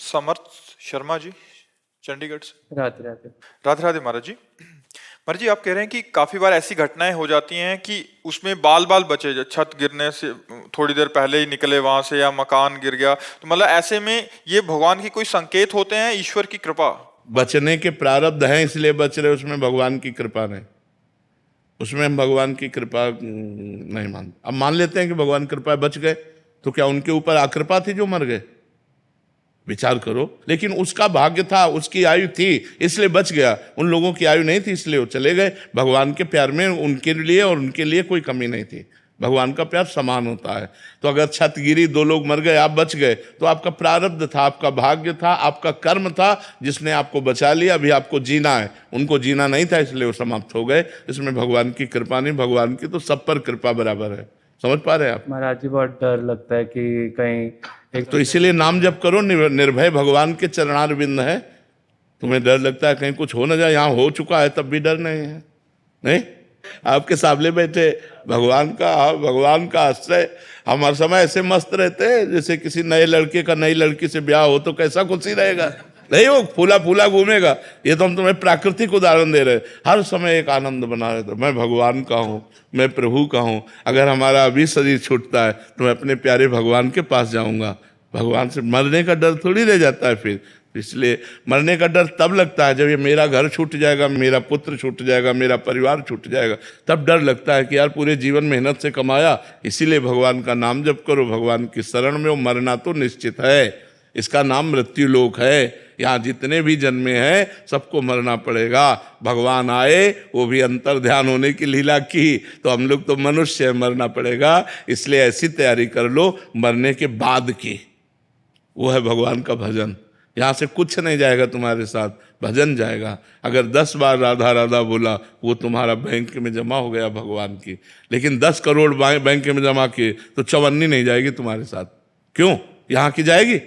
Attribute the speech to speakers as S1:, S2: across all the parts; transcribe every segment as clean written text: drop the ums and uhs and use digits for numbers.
S1: समर्थ शर्मा जी, चंडीगढ़ से।
S2: राधे राधे।
S1: राधे राधे महाराज जी। महाराज जी, आप कह रहे हैं कि काफी बार ऐसी घटनाएं हो जाती हैं कि उसमें बाल बाल बचे, जो छत गिरने से थोड़ी देर पहले ही निकले वहां से, या मकान गिर गया, तो मतलब ऐसे में ये भगवान की कोई संकेत होते हैं, ईश्वर की कृपा?
S3: बचने के प्रारब्ध हैं इसलिए बच रहे, उसमें भगवान की कृपा नहीं। उसमें हम भगवान की कृपा नहीं मानते। अब मान लेते हैं कि भगवान की कृपा बच गए, तो क्या उनके ऊपर अकृपा थी जो मर गए? विचार करो। लेकिन उसका भाग्य था, उसकी आयु थी इसलिए बच गया। उन लोगों की आयु नहीं थी इसलिए वो चले गए। भगवान के प्यार में उनके लिए और उनके लिए कोई कमी नहीं थी। भगवान का प्यार समान होता है। तो अगर छत गिरी, 2 लोग मर गए, आप बच गए, तो आपका प्रारब्ध था, आपका भाग्य था, आपका कर्म था जिसने आपको बचा लिया। अभी आपको जीना है, उनको जीना नहीं था इसलिए वो समाप्त हो गए। इसमें भगवान की कृपा नहीं, भगवान की तो सब पर कृपा बराबर है। समझ पा रहे हैं आप?
S2: महाराज जी, बहुत डर लगता है कि कहीं एक
S3: तो इसीलिए नाम जप करो। निर्भय भगवान के चरणारविंद है। तुम्हें डर लगता है कहीं कुछ हो न जाए, यहाँ हो चुका है तब भी डर नहीं है। नहीं, आपके सामने बैठे भगवान का आश्रय। हम हर समय ऐसे मस्त रहते हैं जैसे किसी नए लड़के का नई लड़की से ब्याह हो तो कैसा खुशी रहेगा। नहीं, वो फूला फूला घूमेगा। ये तो हम तुम्हें प्राकृतिक उदाहरण दे रहे हैं। हर समय एक आनंद बना रहता है, मैं भगवान का हूँ, मैं प्रभु का हूँ। अगर हमारा अभी शरीर छूटता है तो मैं अपने प्यारे भगवान के पास जाऊँगा। भगवान से मरने का डर थोड़ी रह जाता है फिर। इसलिए मरने का डर तब लगता है जब ये मेरा घर छूट जाएगा, मेरा पुत्र छूट जाएगा, मेरा परिवार छूट जाएगा, तब डर लगता है कि यार पूरे जीवन मेहनत से कमाया। इसीलिए भगवान का नाम जप करो, भगवान की शरण में। वो मरना तो निश्चित है, इसका नाम मृत्यु लोक है। यहाँ जितने भी जन्मे हैं सबको मरना पड़ेगा। भगवान आए, वो भी अंतर ध्यान होने की लीला की, तो हम लोग तो मनुष्य है, मरना पड़ेगा। इसलिए ऐसी तैयारी कर लो मरने के बाद की, वो है भगवान का भजन। यहाँ से कुछ नहीं जाएगा तुम्हारे साथ, भजन जाएगा। अगर 10 बार राधा राधा बोला, वो तुम्हारा बैंक में जमा हो गया भगवान की। लेकिन 10 करोड़ बैंक में जमा किए तो चवन्नी नहीं जाएगी तुम्हारे साथ। क्यों? यहाँ की जाएगी?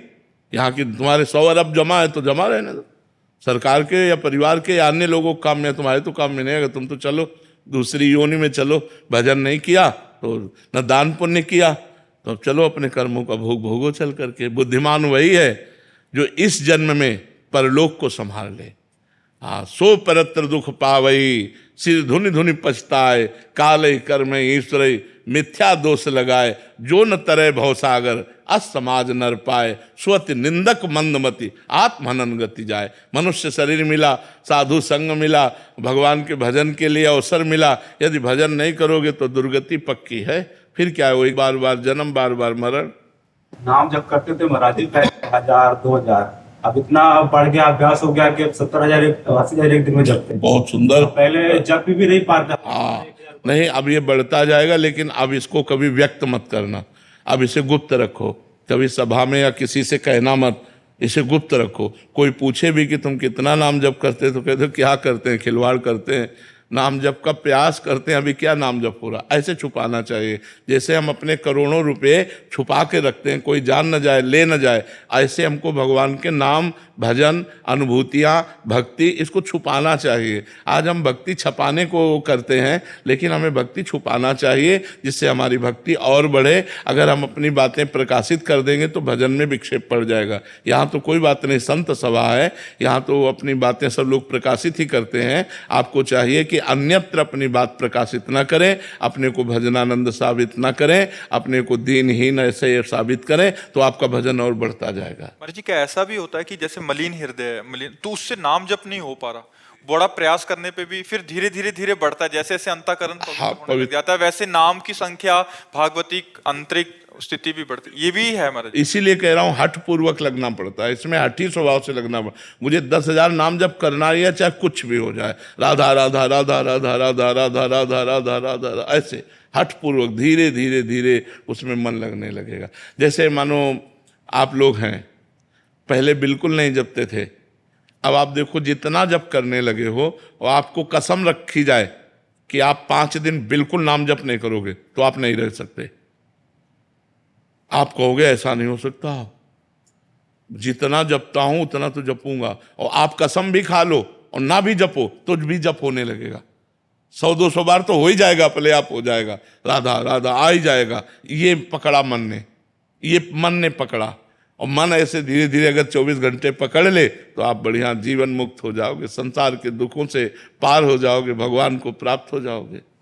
S3: यहाँ की तुम्हारे 100 अरब जमा है तो जमा रहने दो। सरकार के या परिवार के या अन्य लोगों के काम में, तुम्हारे तो काम में नहीं। अगर तुम तो चलो दूसरी योनि में चलो। भजन नहीं किया तो न दान पुण्य किया, तो चलो अपने कर्मों का भोग भोगो चल करके। बुद्धिमान वही है जो इस जन्म में परलोक को संभाल ले। हाँ, सो परत्र दुख पावई, सिर धुनि धुनि पछताए, काले कर्म ईश्वर मिथ्या दोष लगाए, जो न तरे भवसागर असमाज नर पाए, स्वति निंदक मंदमति आत्महनन गति जाए। मनुष्य शरीर मिला, साधु संग मिला, भगवान के भजन के लिए अवसर मिला। यदि भजन नहीं करोगे तो दुर्गति पक्की है। फिर क्या है? वो एक बार बार जन्म, बार बार मरण।
S4: नाम जब करते थे महाराज जी, 1000 2000, अब इतना बढ़ गया, अभ्यास हो गया कि अब 70,000 80,000 एक दिन में जपते हैं।
S3: बहुत सुंदर।
S4: पहले जप भी नहीं पाता।
S3: हाँ, नहीं, अब ये बढ़ता जाएगा। लेकिन अब इसको कभी व्यक्त मत करना, अब इसे गुप्त रखो। कभी सभा में या किसी से कहना मत, इसे गुप्त रखो। कोई पूछे भी कि तुम कितना नाम जप करते, तो कहते क्या करते हैं, खिलवाड़ करते हैं। नाम जप का प्रयास करते हैं, अभी क्या नाम जप हो रहा, ऐसे छुपाना चाहिए। जैसे हम अपने करोड़ों रुपए छुपा के रखते हैं, कोई जान न जाए, ले न जाए, ऐसे हमको भगवान के नाम, भजन, अनुभूतियाँ, भक्ति, इसको छुपाना चाहिए। आज हम भक्ति छपाने को करते हैं, लेकिन हमें भक्ति छुपाना चाहिए जिससे हमारी भक्ति और बढ़े। अगर हम अपनी बातें प्रकाशित कर देंगे तो भजन में विक्षेप पड़ जाएगा। यहाँ तो कोई बात नहीं, संत सभा है, यहाँ तो अपनी बातें सब लोग प्रकाशित ही करते हैं। आपको चाहिए कि अन्यत्र अपनी बात प्रकाशित न करें, अपने को भजनानंद साबित न करें, अपने को दीनहीन ऐसे साबित करें, तो आपका भजन और बढ़ता जाएगा।
S1: महाराज जी, क्या ऐसा भी होता है कि जैसे मलिन हृदय है, मलिन, तो उससे नाम जप नहीं हो पा रहा, बड़ा प्रयास करने पे भी फिर धीरे धीरे धीरे बढ़ता है, जैसे जैसे अंतःकरण पवित्र होने लग जाता है, वैसे नाम की संख्या, भागवतिक आंतरिक स्थिति भी बढ़ती, ये भी है महाराज?
S3: इसीलिए कह रहा हूँ हठ पूर्वक लगना पड़ता है, इसमें हठी स्वभाव से लगना पड़ता। मुझे 10,000 नाम जप करना है, चाहे कुछ भी हो जाए, राधा राधा राधा राधा राधा राधा राधा राधा राधा, ऐसे हठ पूर्वक धीरे धीरे धीरे उसमें मन लगने लगेगा। जैसे मानो आप लोग हैं, पहले बिल्कुल नहीं जपते थे, अब आप देखो जितना जप करने लगे हो, और आपको कसम रखी जाए कि आप 5 दिन बिल्कुल नाम जप नहीं करोगे तो आप नहीं रह सकते। आप कहोगे ऐसा नहीं हो सकता, जितना जपता हूं उतना तो जपूंगा। और आप कसम भी खा लो और ना भी जपो तो भी जप होने लगेगा। 100-200 बार तो हो ही जाएगा, अपने आप हो जाएगा, राधा राधा आ ही जाएगा। ये पकड़ा मन ने, ये मन ने पकड़ा, और मन ऐसे धीरे धीरे अगर 24 घंटे पकड़ ले तो आप बढ़िया जीवन मुक्त हो जाओगे, संसार के दुखों से पार हो जाओगे, भगवान को प्राप्त हो जाओगे।